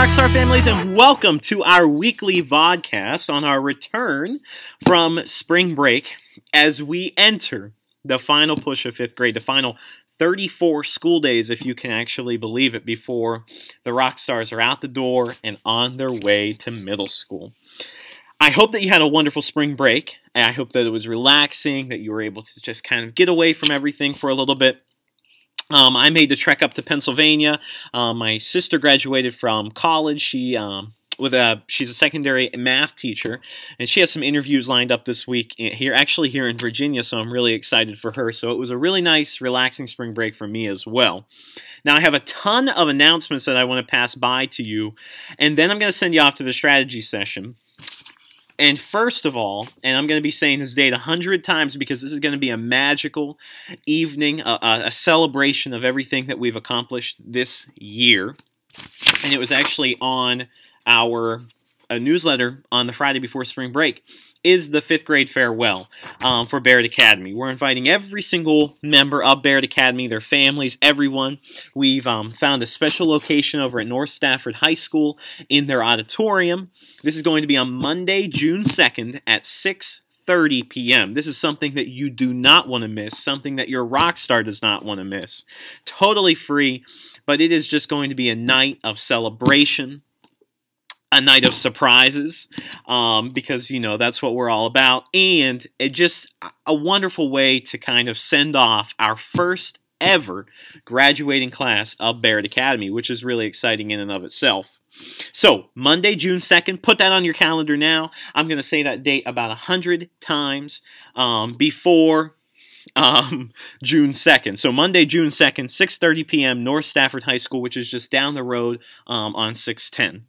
Rockstar families, and welcome to our weekly VODCAST on our return from spring break as we enter the final push of 5th grade, the final 34 school days, if you can actually believe it, before the Rockstars are out the door and on their way to middle school. I hope that you had a wonderful spring break, and I hope that it was relaxing, that you were able to just kind of get away from everything for a little bit. I made the trek up to Pennsylvania. My sister graduated from college. She's a secondary math teacher, and she has some interviews lined up this week here in Virginia, so I'm really excited for her. So it was a really nice, relaxing spring break for me as well. Now, I have a ton of announcements that I want to pass by to you, and then I'm going to send you off to the strategy session. And first of all, and I'm going to be saying this date 100 times because this is going to be a magical evening, a celebration of everything that we've accomplished this year. And it was actually on our newsletter on the Friday before spring break, is the 5th grade farewell for Barrett Academy. We're inviting every single member of Barrett Academy, their families, everyone. We've found a special location over at North Stafford High School in their auditorium. This is going to be on Monday, June 2nd at 6:30 p.m. This is something that you do not want to miss, something that your rock star does not want to miss. Totally free, but it is just going to be a night of celebration, a night of surprises, because, you know, that's what we're all about, and it just a wonderful way to kind of send off our first ever graduating class of Barrett Academy, which is really exciting in and of itself. So, Monday, June 2nd, put that on your calendar now. I'm going to say that date about 100 times before June 2nd. So Monday, June 2nd, 6:30 p.m., North Stafford High School, which is just down the road on 610.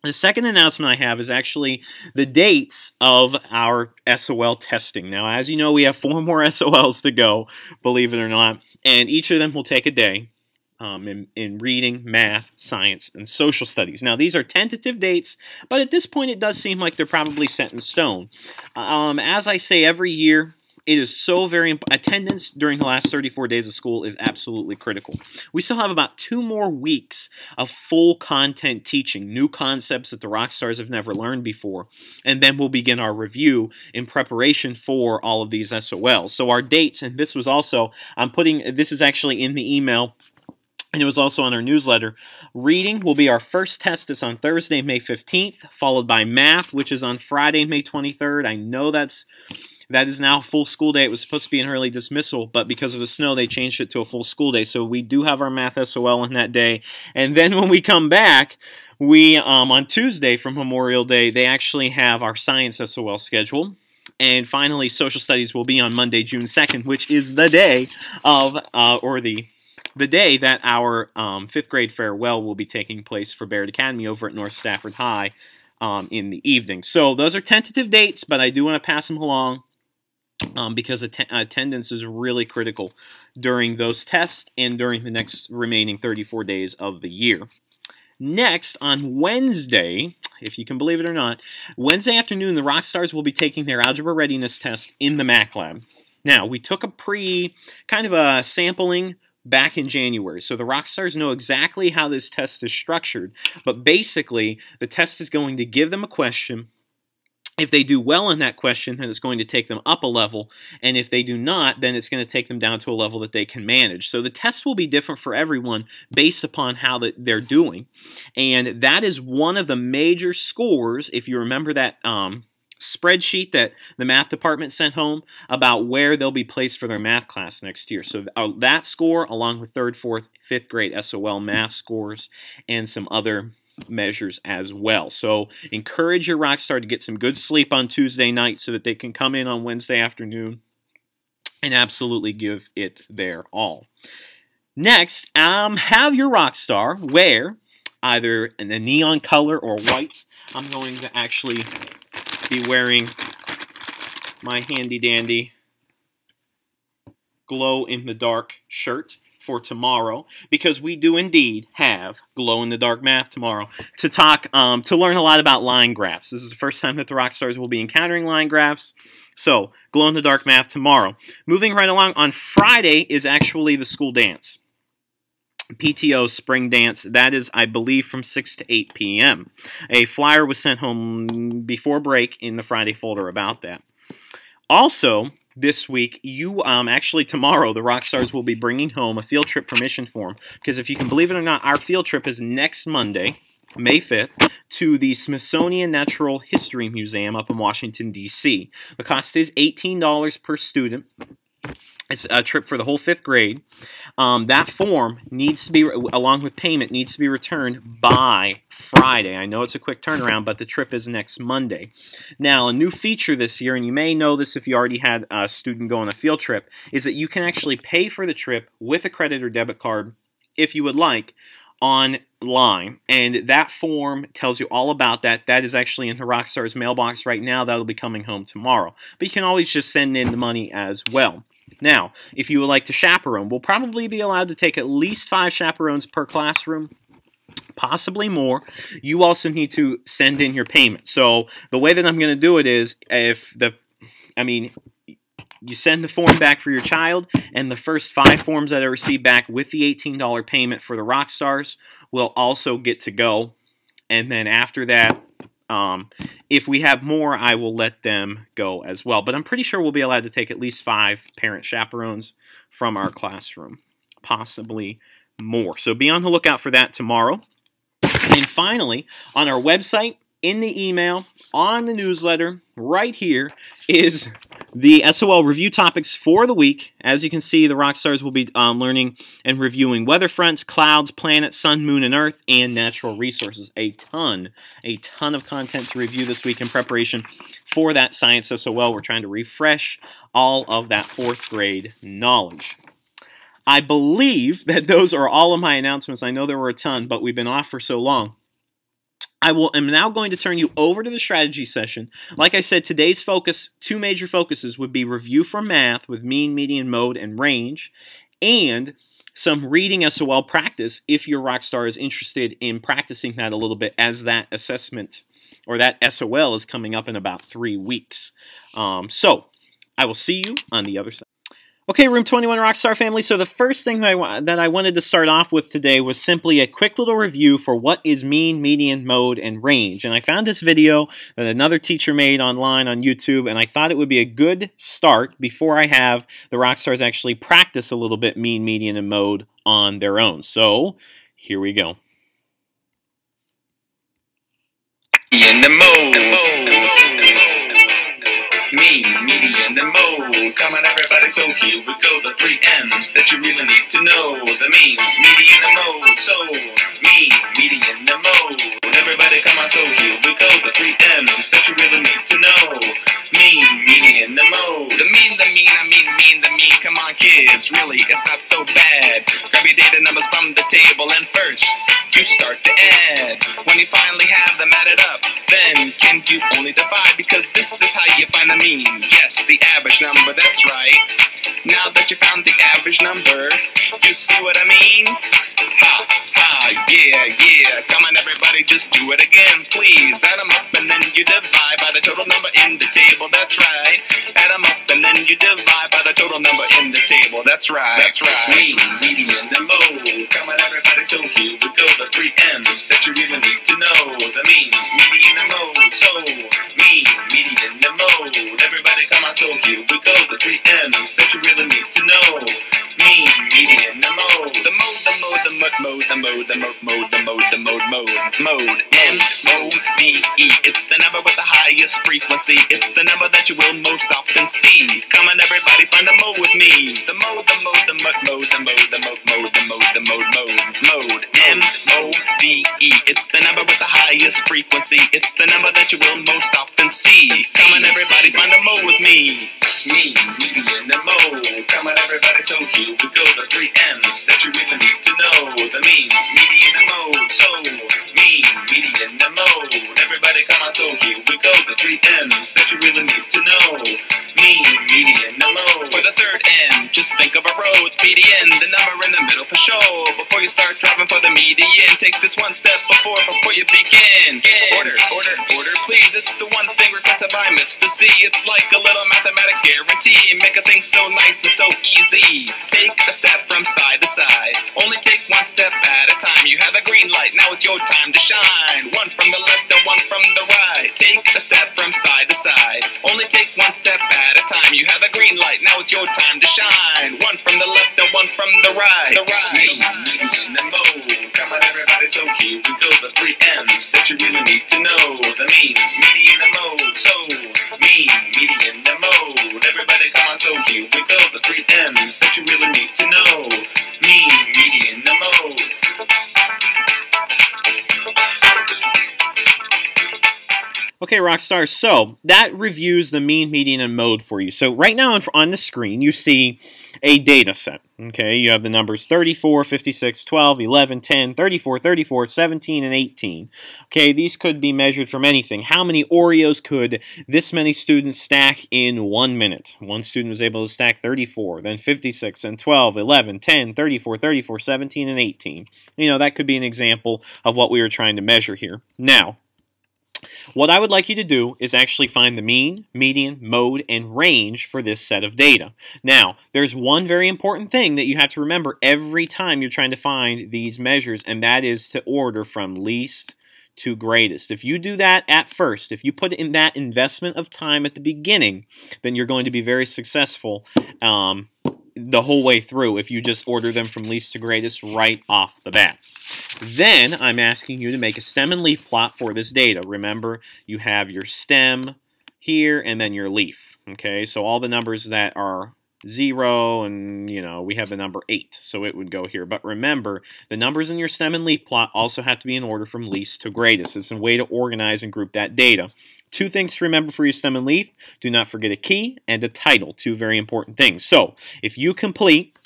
The second announcement I have is actually the dates of our SOL testing. Now, as you know, we have 4 more SOLs to go, believe it or not, and each of them will take a day in reading, math, science, and social studies. Now, these are tentative dates, but at this point, it does seem like they're probably set in stone. As I say every year, it is so very important. Attendance during the last 34 days of school is absolutely critical. We still have about 2 more weeks of full content teaching, new concepts that the Rockstars have never learned before, and then we'll begin our review in preparation for all of these SOLs. So our dates, and this was also, this is actually in the email, and it was also on our newsletter. Reading will be our first test. It's on Thursday, May 15th, followed by math, which is on Friday, May 23rd. I know that is now a full school day. It was supposed to be an early dismissal, but because of the snow, they changed it to a full school day. So we do have our math SOL on that day. And then when we come back, we on Tuesday from Memorial Day, they actually have our science SOL scheduled. And finally, social studies will be on Monday, June 2nd, which is the day of, the day that our 5th grade farewell will be taking place for Barrett Academy over at North Stafford High in the evening. So those are tentative dates, but I do want to pass them along. Because attendance is really critical during those tests and during the next remaining 34 days of the year. Next, on Wednesday, if you can believe it or not, Wednesday afternoon, the Rockstars will be taking their algebra readiness test in the Mac Lab. Now, we took a kind of a sampling back in January, so the Rockstars know exactly how this test is structured, but basically, the test is going to give them a question. If they do well in that question, then it's going to take them up a level, and if they do not, then it's going to take them down to a level that they can manage. So the test will be different for everyone based upon how they're doing, and that is one of the major scores, if you remember that spreadsheet that the math department sent home about where they'll be placed for their math class next year. So that score, along with 3rd, 4th, 5th grade SOL math scores, and some other measures as well. So encourage your Rockstar to get some good sleep on Tuesday night so that they can come in on Wednesday afternoon and absolutely give it their all. Next, have your Rockstar wear either in a neon color or white. I'm going to actually be wearing my handy-dandy glow-in-the-dark shirt for tomorrow, because we do indeed have glow-in-the-dark math tomorrow to learn a lot about line graphs. This is the first time that the Rockstars will be encountering line graphs. So, glow-in-the-dark math tomorrow. Moving right along, on Friday is actually the school dance. PTO Spring Dance. That is, I believe, from 6 to 8 p.m. A flyer was sent home before break in the Friday folder about that. Also, this week, actually tomorrow, the Rockstars will be bringing home a field trip permission form, because if you can believe it or not, our field trip is next Monday, May 5th, to the Smithsonian Natural History Museum up in Washington, D.C. The cost is $18 per student. It's a trip for the whole 5th grade. That form needs to be, along with payment, needs to be returned by Friday. I know it's a quick turnaround, but the trip is next Monday. Now, a new feature this year, and you may know this if you already had a student go on a field trip, is that you can actually pay for the trip with a credit or debit card, if you would like, online. And that form tells you all about that. That is actually in the Rockstars mailbox right now. That'll be coming home tomorrow. But you can always just send in the money as well. Now, if you would like to chaperone, we'll probably be allowed to take at least 5 chaperones per classroom, possibly more. You also need to send in your payment. So the way that I'm going to do it is, you send the form back for your child, and the first 5 forms that I receive back with the $18 payment for the Rockstars will also get to go. And then after that, if we have more, I will let them go as well. But I'm pretty sure we'll be allowed to take at least 5 parent chaperones from our classroom, possibly more. So be on the lookout for that tomorrow. And finally, on our website, in the email, on the newsletter, right here is the SOL review topics for the week. As you can see, the Rockstars will be learning and reviewing weather fronts, clouds, planets, sun, moon, and earth, and natural resources. A ton of content to review this week in preparation for that Science SOL. We're trying to refresh all of that 4th grade knowledge. I believe that those are all of my announcements. I know there were a ton, but we've been off for so long. am now going to turn you over to the strategy session. Like I said, today's focus, 2 major focuses, would be review for math with mean, median, mode, and range, and some reading SOL practice if your Rockstar is interested in practicing that a little bit, as that assessment or that SOL is coming up in about 3 weeks. So I will see you on the other side. Okay, Room 21 Rockstar family, so the first thing that I wanted to start off with today was simply a quick little review for what is mean, median, mode, and range. And I found this video that another teacher made online on YouTube, and I thought it would be a good start before I have the Rockstars actually practice a little bit mean, median, and mode on their own. So, here we go. In the mode. Mean, median, and mode. Come on, everybody, so here we go. The 3 M's that you really need to know. The mean, median, and mode. So, mean, median, and mode. Everybody, come on, so here we go. The 3 M's that you really need to know. Mean, median, and mode. The mean, the mean, I mean, the mean. Come on, kids, really, it's not so bad. Grab your data numbers from the table, and first, you start to add. When you finally have them added up, then can you only divide? Because this is how you find the mean. Yes, the average number, that's right. Now that you found the average number, you see what I mean? Ha, ha, yeah, yeah. Come on, everybody, just do it again, please. Add them up and then you divide by the total number in the table, that's right. Add them up and then you divide by the total number in the table, that's right. That's right. Mean, median, and mode. Come on, everybody, so here we go. The 3 M's that you really need to know. The mean, median, and mode. So, mean, median, and mode. Everybody, come on, so here we go. The 3 M's that you really need to know. Mean, median, and mode. The mode, the mode, the mode, the mode, the mode, mode, the mode, the mode, mode, mode. M-O-D-E. It's the number with the highest frequency. It's the number that you will most often see. Come on, everybody, find the mode with me. The mode, the mode, the mode, mode, the mode, the mode, mode, the mode, the mode, mode, mode. M-O-D-E. It's the number with the highest frequency. It's the number that you will most often see. Come on, everybody, find the mode with me. Mean, median, and mode. Come on, everybody, so here we go. The 3 M's that you really need to know. The mean, median, and mode. So, mean, median, and mode. Everybody, come on, so here we go. The 3 M's that you really need to know. Mean, median, and mode. For the 3rd M, just think of a road. Median, the number in the middle for sure. Before you start driving for the median, take this one step before you begin. Order, please. It's the one thing requested by Mr. C. It's like a little mathematics guarantee. Make a thing so nice and so easy. Take a step from side to side. Only take one one step at a time. You have a green light, now it's your time to shine. One from the left and one from the right. Take a step from side to side. Only take one step at a time. You have a green light, now it's your time to shine. One from the left and one from the right. Me, median, and mode. Come on everybody, so here we go. The three M's that you really need to know. The mean, median, and mode. So, mean, median, and mode. Everybody come on, so here we go. The three M's that you really need to know. Mean, median, and mode. Okay, Rockstars, so that reviews the mean, median, and mode for you. So right now on the screen, you see a data set. Okay, you have the numbers 34, 56, 12, 11, 10, 34, 34, 17, and 18. Okay, these could be measured from anything. How many Oreos could this many students stack in 1 minute? One student was able to stack 34, then 56, and 12, 11, 10, 34, 34, 17, and 18. You know, that could be an example of what we were trying to measure here. Now, what I would like you to do is actually find the mean, median, mode, and range for this set of data. Now, there's one very important thing that you have to remember every time you're trying to find these measures, and that is to order from least to greatest. If you do that at first, if you put in that investment of time at the beginning, then you're going to be very successful the whole way through if you just order them from least to greatest right off the bat. Then I'm asking you to make a stem and leaf plot for this data. Remember, you have your stem here and then your leaf. Okay, so all the numbers that are 0 and, you know, we have the number 8, so it would go here. But remember, the numbers in your stem and leaf plot also have to be in order from least to greatest. It's a way to organize and group that data. Two things to remember for your stem and leaf. Do not forget a key and a title. Two very important things. So, if you complete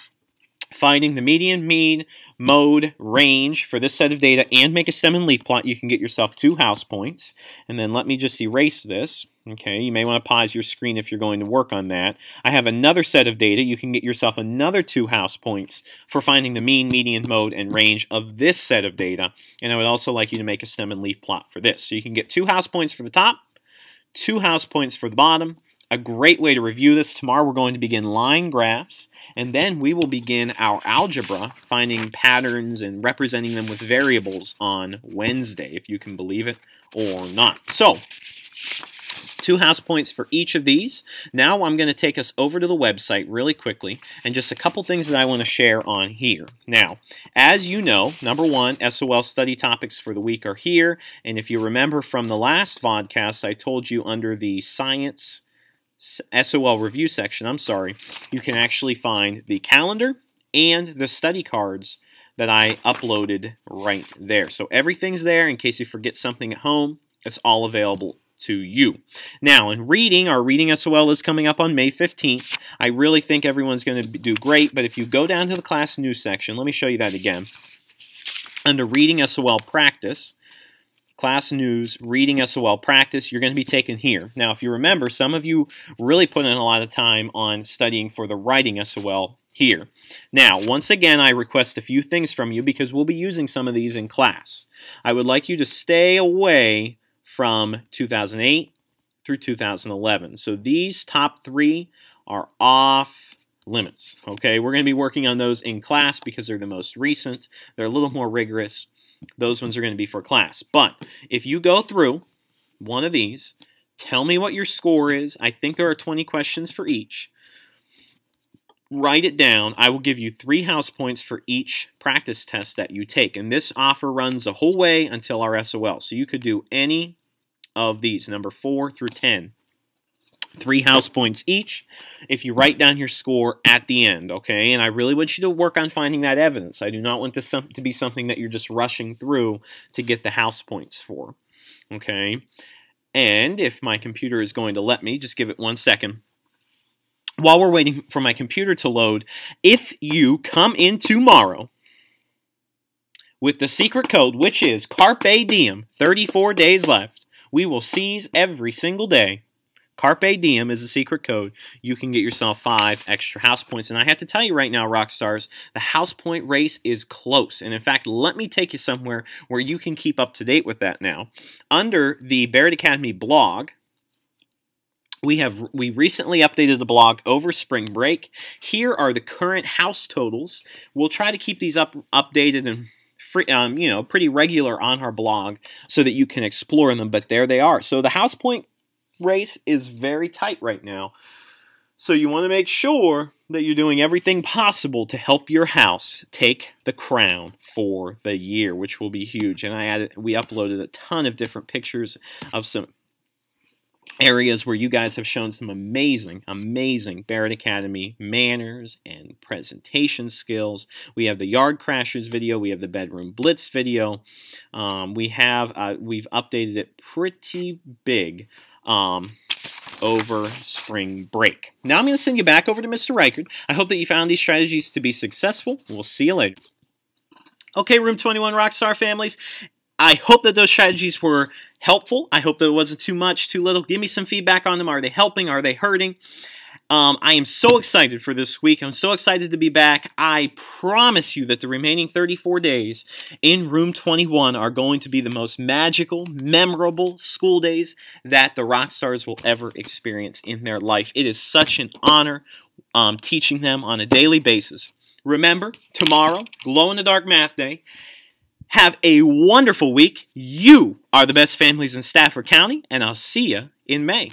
finding the median, mean, mode, range for this set of data and make a stem and leaf plot, you can get yourself 2 house points. And then let me just erase this. Okay, you may want to pause your screen if you're going to work on that. I have another set of data. You can get yourself another 2 house points for finding the mean, median, mode, and range of this set of data. And I would also like you to make a stem and leaf plot for this. So you can get 2 house points for the top, 2 house points for the bottom. A great way to review this, tomorrow we're going to begin line graphs, and then we will begin our algebra, finding patterns and representing them with variables on Wednesday, if you can believe it or not. So, 2 house points for each of these. Now I'm going to take us over to the website really quickly, and just a couple things that I want to share on here. Now, as you know, number 1, SOL study topics for the week are here, and if you remember from the last VODCAST, I told you under the science SOL review section, you can actually find the calendar and the study cards that I uploaded right there. So everything's there in case you forget something at home. It's all available to you. Now, in reading, our Reading SOL is coming up on May 15th. I really think everyone's going to do great, but if you go down to the class news section, let me show you that again. Under Reading SOL Practice, Class News, Reading SOL Practice, you're going to be taken here. Now, if you remember, some of you really put in a lot of time on studying for the Writing SOL here. Now, once again, I request a few things from you because we'll be using some of these in class. I would like you to stay away from 2008 through 2011. So these top 3 are off limits. Okay, we're going to be working on those in class because they're the most recent. They're a little more rigorous. Those ones are going to be for class. But if you go through one of these, tell me what your score is. I think there are 20 questions for each. Write it down. I will give you 3 house points for each practice test that you take. And this offer runs the whole way until our SOL. So you could do any of these, number 4 through 10. 3 house points each if you write down your score at the end, okay? And I really want you to work on finding that evidence. I do not want this to be something that you're just rushing through to get the house points for, okay? And if my computer is going to let me, just give it 1 second. While we're waiting for my computer to load, if you come in tomorrow with the secret code, which is Carpe Diem, 34 days left, we will seize every single day. Carpe Diem is a secret code. You can get yourself 5 extra house points. And I have to tell you right now, rock stars, the house point race is close. And in fact, let me take you somewhere where you can keep up to date with that now. Under the Barrett Academy blog, We recently updated the blog over spring break. Here are the current house totals. We'll try to keep these updated and free, pretty regular on our blog so that you can explore them. But there they are. So the house point race is very tight right now. So you want to make sure that you're doing everything possible to help your house take the crown for the year, which will be huge. And we uploaded a ton of different pictures of some areas where you guys have shown some amazing Barrett Academy manners and presentation skills. We have the Yard Crashers video. We have the Bedroom Blitz video. We've updated it pretty big over spring break. Now I'm going to send you back over to Mr. Reichard. I hope that you found these strategies to be successful. We'll see you later. Okay, Room 21 Rockstar families. I hope that those strategies were helpful. I hope that it wasn't too much, too little. Give me some feedback on them. Are they helping? Are they hurting? I am so excited for this week. I'm so excited to be back. I promise you that the remaining 34 days in Room 21 are going to be the most magical, memorable school days that the Rockstars will ever experience in their life. It is such an honor teaching them on a daily basis. Remember, tomorrow, glow-in-the-dark math day. Have a wonderful week. You are the best families in Stafford County, and I'll see you in May.